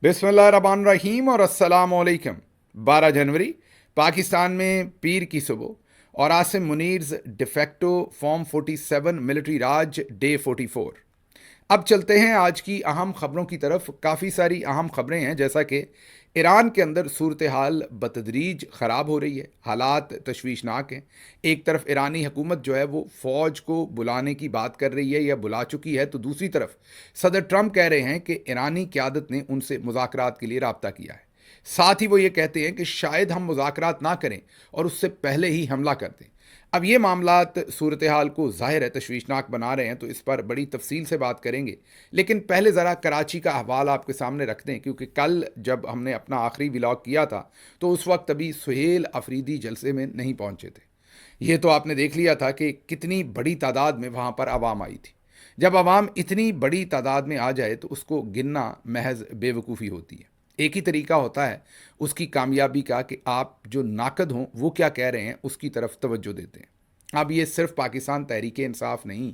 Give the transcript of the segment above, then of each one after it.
बिस्मिल्लाहिर्रहमानिर्रहीम और अस्सलाम वालेकुम। 12 जनवरी पाकिस्तान में पीर की सुबह और आसिम मुनीर्स डिफेक्टो फॉर्म 47 मिलिट्री राज डे 44। अब चलते हैं आज की अहम खबरों की तरफ। काफ़ी सारी अहम खबरें हैं, जैसा कि ईरान के अंदर सूरत हाल बतदरीज ख़राब हो रही है, हालात तशवीशनाक हैं। एक तरफ ईरानी हुकूमत जो है वो फ़ौज को बुलाने की बात कर रही है या बुला चुकी है, तो दूसरी तरफ सदर ट्रंप कह रहे हैं कि ईरानी क़यादत ने उनसे मुज़ाकरात के लिए रब्ता किया है। साथ ही वो ये कहते हैं कि शायद हम मुज़ाकरात ना करें और उससे पहले ही हमला कर दें। अब ये मामलात सूरत हाल को ज़ाहिर है तशवीशनाक बना रहे हैं, तो इस पर बड़ी तफसील से बात करेंगे। लेकिन पहले ज़रा कराची का अहवाल आपके सामने रख दें, क्योंकि कल जब हमने अपना आखिरी व्लॉग किया था तो उस वक्त अभी सुहेल अफरीदी जलसे में नहीं पहुंचे थे। ये तो आपने देख लिया था कि कितनी बड़ी तादाद में वहाँ पर आवाम आई थी। जब आवाम इतनी बड़ी तादाद में आ जाए तो उसको गिनना महज बेवकूफ़ी होती है। एक ही तरीका होता है उसकी कामयाबी का कि आप जो नाकद हों वो क्या कह रहे हैं उसकी तरफ तवज्जो देते हैं। अब ये सिर्फ पाकिस्तान तहरीक इंसाफ नहीं,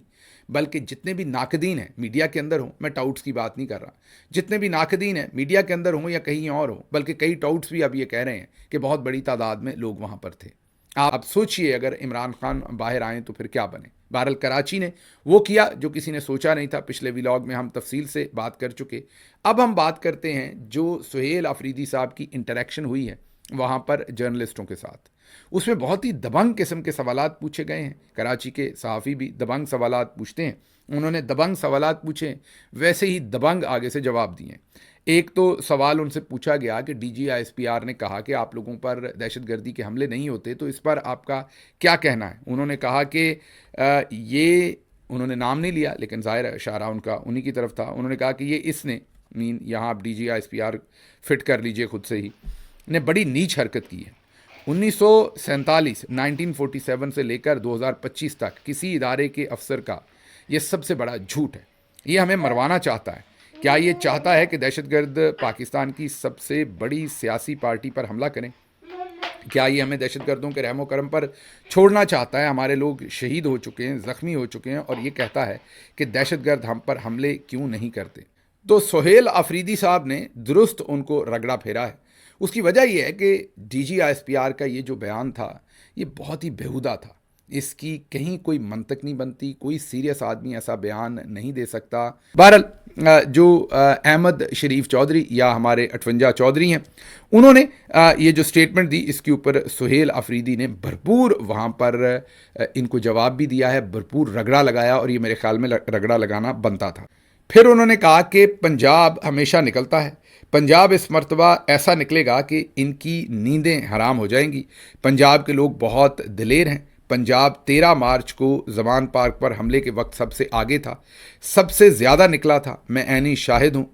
बल्कि जितने भी नाकदीन हैं मीडिया के अंदर हों, मैं टाउट्स की बात नहीं कर रहा, जितने भी नाकदीन हैं मीडिया के अंदर हों या कहीं और हों, बल्कि कई टाउट्स भी अब ये कह रहे हैं कि बहुत बड़ी तादाद में लोग वहाँ पर थे। आप सोचिए अगर इमरान खान बाहर आए तो फिर क्या बने। बहरहाल कराची ने वो किया जो किसी ने सोचा नहीं था। पिछले व्लॉग में हम तफसील से बात कर चुके। अब हम बात करते हैं जो सुहेल अफरीदी साहब की इंटरेक्शन हुई है वहाँ पर जर्नलिस्टों के साथ। उसमें बहुत ही दबंग किस्म के सवालात पूछे गए हैं। कराची के सहाफ़ी भी दबंग सवालात पूछते हैं, उन्होंने दबंग सवालात पूछे, वैसे ही दबंग आगे से जवाब दिए। एक तो सवाल उनसे पूछा गया कि DGISPR ने कहा कि आप लोगों पर दहशतगर्दी के हमले नहीं होते, तो इस पर आपका क्या कहना है। उन्होंने कहा कि ये, उन्होंने नाम नहीं लिया लेकिन ज़ाहिर इशारा उनका उन्हीं की तरफ था। उन्होंने कहा कि ये इसने, मीन यहाँ आप DGISPR फिट कर लीजिए खुद से ही, ने बड़ी नीच हरकत की है। 1947 1947 से लेकर 2025 तक किसी इदारे के अफसर का ये सबसे बड़ा झूठ है। ये हमें मरवाना चाहता है। क्या ये चाहता है कि दहशतगर्द पाकिस्तान की सबसे बड़ी सियासी पार्टी पर हमला करें? क्या ये हमें दहशतगर्दों के रहमो करम पर छोड़ना चाहता है? हमारे लोग शहीद हो चुके हैं, ज़ख्मी हो चुके हैं, और ये कहता है कि दहशतगर्द हम पर हमले क्यों नहीं करते। तो सुहेल अफरीदी साहब ने दुरुस्त उनको रगड़ा फेरा है। उसकी वजह यह है कि DGISPR का ये जो बयान था ये बहुत ही बेहुदा था। इसकी कहीं कोई मंतक नहीं बनती, कोई सीरियस आदमी ऐसा बयान नहीं दे सकता। बहरहाल जो अहमद शरीफ चौधरी या हमारे 58 चौधरी हैं, उन्होंने ये जो स्टेटमेंट दी इसके ऊपर सुहेल अफरीदी ने भरपूर वहाँ पर इनको जवाब भी दिया है, भरपूर रगड़ा लगाया, और ये मेरे ख्याल में रगड़ा लगाना बनता था। फिर उन्होंने कहा कि पंजाब हमेशा निकलता है, पंजाब इस मर्तबा ऐसा निकलेगा कि इनकी नींदें हराम हो जाएंगी। पंजाब के लोग बहुत दिलेर हैं। पंजाब 13 मार्च को जमान पार्क पर हमले के वक्त सबसे आगे था, सबसे ज़्यादा निकला था, मैं ऐनी शाहिद हूँ।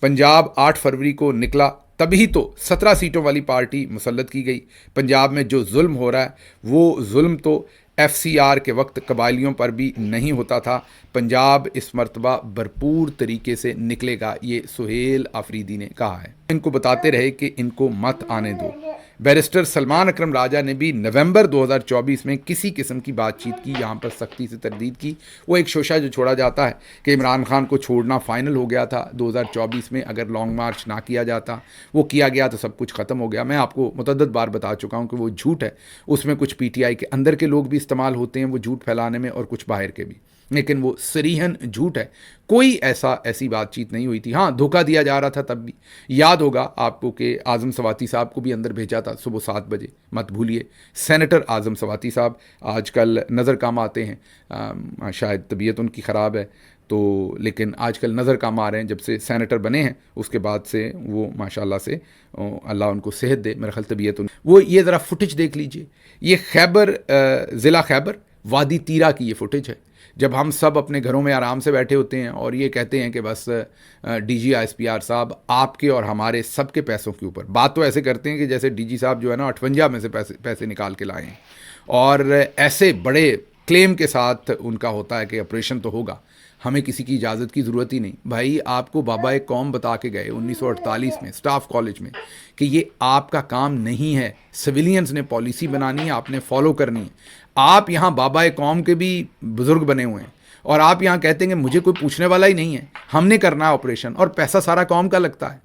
पंजाब 8 फरवरी को निकला, तभी तो 17 सीटों वाली पार्टी मुसल्लत की गई। पंजाब में जो जुल्म हो रहा है वो जुल्म तो FCR के वक्त कबायलियों पर भी नहीं होता था। पंजाब इस मर्तबा भरपूर तरीके से निकलेगा, ये सुहेल अफरीदी ने कहा है। इनको बताते रहे कि इनको मत आने दो। बैरिस्टर सलमान अकरम राजा ने भी नवंबर 2024 में किसी किस्म की बातचीत की, यहाँ पर सख्ती से तरदीद की। वो एक शोशा जो छोड़ा जाता है कि इमरान खान को छोड़ना फ़ाइनल हो गया था 2024 में, अगर लॉन्ग मार्च ना किया जाता, वो किया गया तो सब कुछ ख़त्म हो गया। मैं आपको मुतअद्दिद बार बता चुका हूँ कि वो झूठ है। उसमें कुछ PTI के अंदर के लोग भी इस्तेमाल होते हैं वो झूठ फैलाने में, और कुछ बाहर के भी, लेकिन वो सरीहन झूठ है। कोई ऐसी बातचीत नहीं हुई थी। हाँ, धोखा दिया जा रहा था तब भी। याद होगा आपको कि आज़म सवाती साहब को भी अंदर भेजा था सुबह 7 बजे, मत भूलिए। सेनेटर आज़म सवाती साहब आजकल नज़र कम आते हैं, शायद तबीयत उनकी ख़राब है तो, लेकिन आजकल नज़र कम आ रहे हैं। जब से सेनेटर बने हैं उसके बाद से वो माशाल्लाह से, अल्लाह उनको सेहत दे, मेरा ख्याल तबीयत वो, ये ज़रा फुटेज देख लीजिए। ये खैबर, ज़िला खैबर वादी तीरा की ये फुटेज है, जब हम सब अपने घरों में आराम से बैठे होते हैं और ये कहते हैं कि बस DGISPR साहब आपके और हमारे सबके पैसों के ऊपर। बात तो ऐसे करते हैं कि जैसे DG साहब जो है ना 58 में से पैसे निकाल के लाए हैं, और ऐसे बड़े क्लेम के साथ उनका होता है कि ऑपरेशन तो होगा, हमें किसी की इजाज़त की ज़रूरत ही नहीं। भाई आपको बाबा कौम बता के गए 1948 में स्टाफ कॉलेज में कि ये आपका काम नहीं है, सिविलियंस ने पॉलिसी बनानी है, आपने फॉलो करनी है। आप यहाँ बाबा कौम के भी बुज़ुर्ग बने हुए हैं और आप यहाँ कहते हैं कि मुझे कोई पूछने वाला ही नहीं है, हमने करना है ऑपरेशन, और पैसा सारा कौम का लगता है।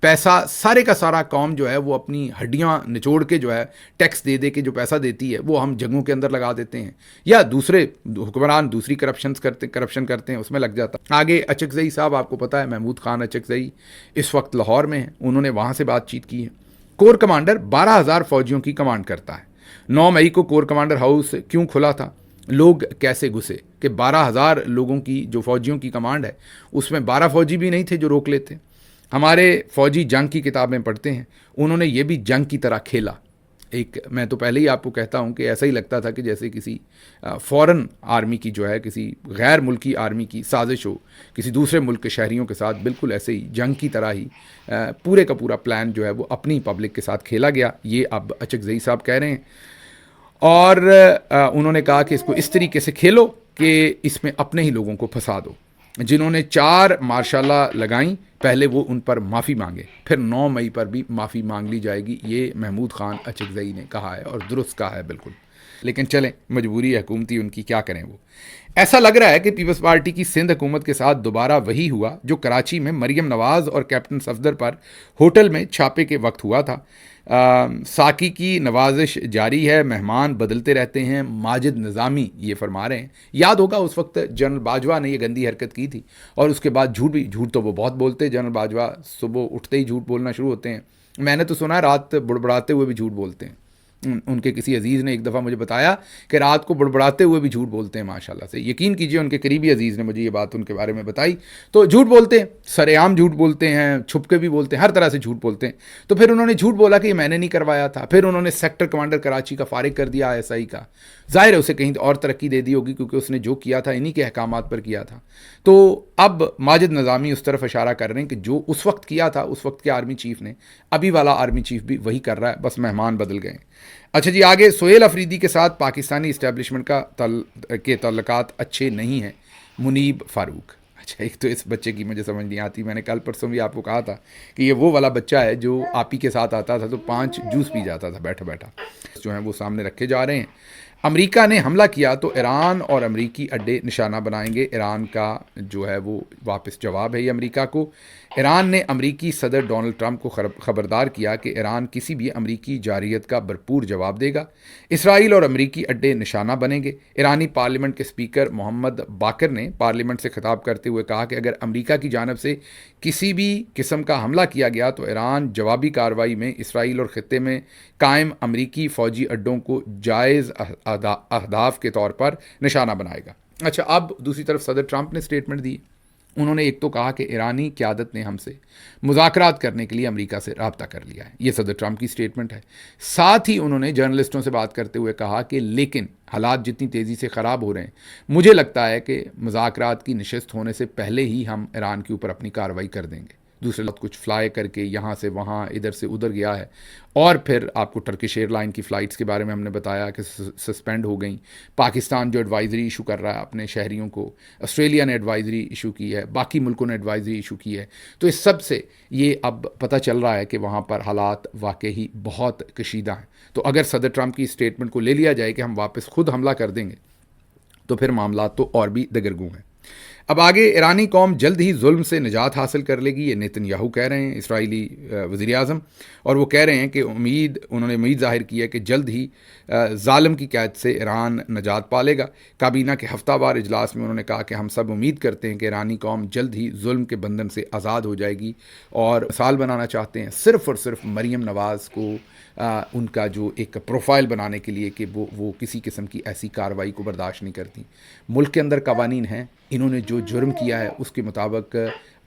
पैसा सारे का सारा कौम जो है वो अपनी हड्डियां निचोड़ के जो है टैक्स दे दे के जो पैसा देती है वो हम जगहों के अंदर लगा देते हैं, या दूसरे हुक्मरान दूसरी करप्शन करते हैं, उसमें लग जाता है। आगे अचकज़ई साहब, आपको पता है महमूद खान अचकज़ई इस वक्त लाहौर में हैं, उन्होंने वहाँ से बातचीत की है। कोर कमांडर 12,000 फौजियों की कमांड करता है। 9 मई को कोर कमांडर हाउस क्यों खुला था, लोग कैसे घुसे कि 12,000 लोगों की जो फौजियों की कमांड है उसमें 12 फौजी भी नहीं थे जो रोक लेते। हमारे फौजी जंग की किताबें पढ़ते हैं, उन्होंने ये भी जंग की तरह खेला। एक मैं तो पहले ही आपको कहता हूँ कि ऐसा ही लगता था कि जैसे किसी फॉरेन आर्मी की जो है, किसी गैर मुल्की आर्मी की साजिश हो, किसी दूसरे मुल्क के शहरियों के साथ बिल्कुल ऐसे ही जंग की तरह ही पूरे का पूरा प्लान जो है वो अपनी पब्लिक के साथ खेला गया। ये अब अचकज़ई साहब कह रहे हैं, और उन्होंने कहा कि इसको इस तरीके से खेलो कि इसमें अपने ही लोगों को फंसा दो। जिन्होंने 4 मार्शाला लगाई, पहले वो उन पर माफ़ी मांगे, फिर 9 मई पर भी माफ़ी मांग ली जाएगी। ये महमूद खान अचकज़ई ने कहा है और दुरुस्त कहा है बिल्कुल। लेकिन चलें, मजबूरी है हुकूमती उनकी, क्या करें वो। ऐसा लग रहा है कि पीपल्स पार्टी की सिंध हुकूमत के साथ दोबारा वही हुआ जो कराची में मरियम नवाज़ और कैप्टन सफदर पर होटल में छापे के वक्त हुआ था। साकी की नवाजिश जारी है, मेहमान बदलते रहते हैं। माजिद निज़ामी ये फरमा रहे हैं, याद होगा उस वक्त जनरल बाजवा ने ये गंदी हरकत की थी, और उसके बाद झूठ तो वो बहुत बोलते हैं। जनरल बाजवा सुबह उठते ही झूठ बोलना शुरू होते हैं। मैंने तो सुना रात बुड़बड़ाते हुए भी झूठ बोलते हैं। उनके किसी अजीज़ ने एक दफ़ा मुझे बताया कि रात को बुड़बड़ाते हुए भी झूठ बोलते हैं। माशाल्लाह से, यकीन कीजिए, उनके करीबी अजीज़ ने मुझे ये बात उनके बारे में बताई। तो झूठ बोलते हैं, सरेआम झूठ बोलते हैं, छुप के भी बोलते हैं, हर तरह से झूठ बोलते हैं। तो फिर उन्होंने झूठ बोला कि ये मैंने नहीं करवाया था। फिर उन्होंने सेक्टर कमांडर कराची का फारिग कर दिया ISI का। ज़ाहिर है उसे कहीं और तरक्की दे दी होगी, क्योंकि उसने जो किया था इन्हीं के अहकामात पर किया था। तो अब माजिद निज़ामी उस तरफ इशारा कर रहे हैं कि जो उस वक्त किया था उस वक्त के आर्मी चीफ ने, अभी वाला आर्मी चीफ भी वही कर रहा है, बस मेहमान बदल गए। अच्छा जी, आगे सोहेल अफरीदी के साथ पाकिस्तानी इस्टेब्लिशमेंट के ताल्लुकात अच्छे नहीं हैं, मुनीब फारूक। अच्छा, एक तो इस बच्चे की मुझे समझ नहीं आती। मैंने कल परसों भी आपको कहा था कि ये वो वाला बच्चा है जो आप ही के साथ आता था तो 5 जूस पी जाता था बैठा बैठा, जो है वो सामने रखे जा रहे हैं। अमेरिका ने हमला किया तो ईरान और अमेरिकी अड्डे निशाना बनाएंगे। ईरान का जो है वो वापस जवाब है ये अमेरिका को। ईरान ने अमेरिकी सदर डोनाल्ड ट्रंप को खबरदार किया कि ईरान किसी भी अमेरिकी जारियत का भरपूर जवाब देगा। इसराइल और अमेरिकी अड्डे निशाना बनेंगे। ईरानी पार्लियामेंट के स्पीकर मोहम्मद बाकर ने पार्लियामेंट से खिताब करते हुए कहा कि अगर अमेरिका की जानब से किसी भी किस्म का हमला किया गया तो ईरान जवाबी कार्रवाई में इसराइल और खित्ते में कायम अमेरिकी फ़ौजी अड्डों को जायज़ अहदाफ के तौर पर निशाना बनाएगा। अच्छा, अब दूसरी तरफ सदर ट्रंप ने स्टेटमेंट दी। उन्होंने एक तो कहा कि ईरानी क़यादत ने हमसे मुज़ाकरात करने के लिए अमेरिका से रब्ता कर लिया है। ये सदर ट्रंप की स्टेटमेंट है। साथ ही उन्होंने जर्नलिस्टों से बात करते हुए कहा कि लेकिन हालात जितनी तेज़ी से ख़राब हो रहे हैं, मुझे लगता है कि मुज़ाकरात की नशिस्त होने से पहले ही हम ईरान के ऊपर अपनी कार्रवाई कर देंगे। दूसरे लफ्ज़ कुछ फ्लाई करके यहाँ से वहाँ, इधर से उधर गया है। और फिर आपको टर्किश एयरलाइन की फ़्लाइट्स के बारे में हमने बताया कि सस्पेंड हो गई। पाकिस्तान जो एडवाइज़री इशू कर रहा है अपने शहरियों को, ऑस्ट्रेलिया ने एडवाइज़री इशू की है, बाकी मुल्कों ने एडवाइज़री इशू की है। तो इस सब से ये अब पता चल रहा है कि वहाँ पर हालात वाकई ही बहुत कशीदा हैं। तो अगर सदर ट्रंप की स्टेटमेंट को ले लिया जाए कि हम वापस खुद हमला कर देंगे, तो फिर मामला तो और भी दगरगू हैं। अब आगे, ईरानी कौम जल्द ही जुल्म से निजात हासिल कर लेगी, ये नेतन्याहू कह रहे हैं, इसराइली वज़ीर आज़म। और वो कह रहे हैं कि उन्होंने उम्मीद ज़ाहिर की है कि जल्द ही ज़ालिम की कैद से ईरान निजात पा लेगा। काबीना के हफ्तावार इजलास में उन्होंने कहा कि हम सब उम्मीद करते हैं कि ईरानी कौम जल्द ही जुल्म के बंधन से आज़ाद हो जाएगी, और मिसाल बनाना चाहते हैं सिर्फ़ और सिर्फ मरियम नवाज़ को उनका जो एक प्रोफाइल बनाने के लिए कि वो किसी किस्म की ऐसी कार्रवाई को बर्दाश्त नहीं करती। मुल्क के अंदर कवानीन हैं, इन्होंने जो जुर्म किया है उसके मुताबिक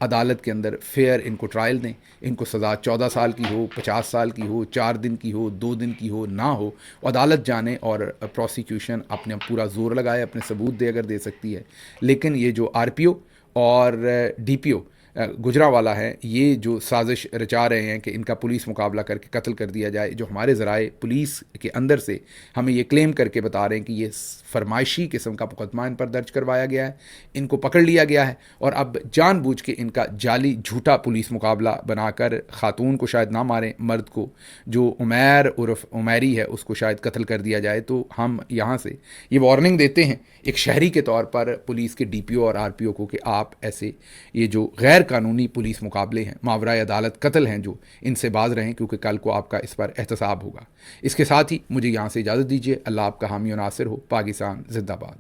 अदालत के अंदर फेयर इनको ट्रायल दें। इनको सज़ा 14 साल की हो, 50 साल की हो, 4 दिन की हो, 2 दिन की हो, ना हो, अदालत जाने और प्रोसिक्यूशन अपने पूरा जोर लगाए, अपने सबूत दे अगर दे सकती है। लेकिन ये जो RPO और DPO गुजरावाला है, ये जो साजिश रचा रहे हैं कि इनका पुलिस मुकाबला करके कत्ल कर दिया जाए, जो हमारे ज़राए पुलिस के अंदर से हमें ये क्लेम करके बता रहे हैं कि ये फरमाइशी किस्म का मुकदमा इन पर दर्ज करवाया गया है, इनको पकड़ लिया गया है, और अब जानबूझ के इनका जाली झूठा पुलिस मुकाबला बनाकर खातून को शायद ना मारें, मर्द को जो उमैर उर्फ उमैरी है उसको शायद कत्ल कर दिया जाए। तो हम यहाँ से ये वार्निंग देते हैं एक शहरी के तौर पर पुलिस के DPO और RPO को कि आप ऐसे ये जो गैर कानूनी पुलिस मुकाबले हैं, मावराए अदालत कत्ल हैं जो, इनसे बाज रहें क्योंकि कल को आपका इस पर एहतसाब होगा। इसके साथ ही मुझे यहाँ से इजाज़त दीजिए। अल्लाह आपका हामी और नासिर हो। पाकिस्तान जिंदाबाद।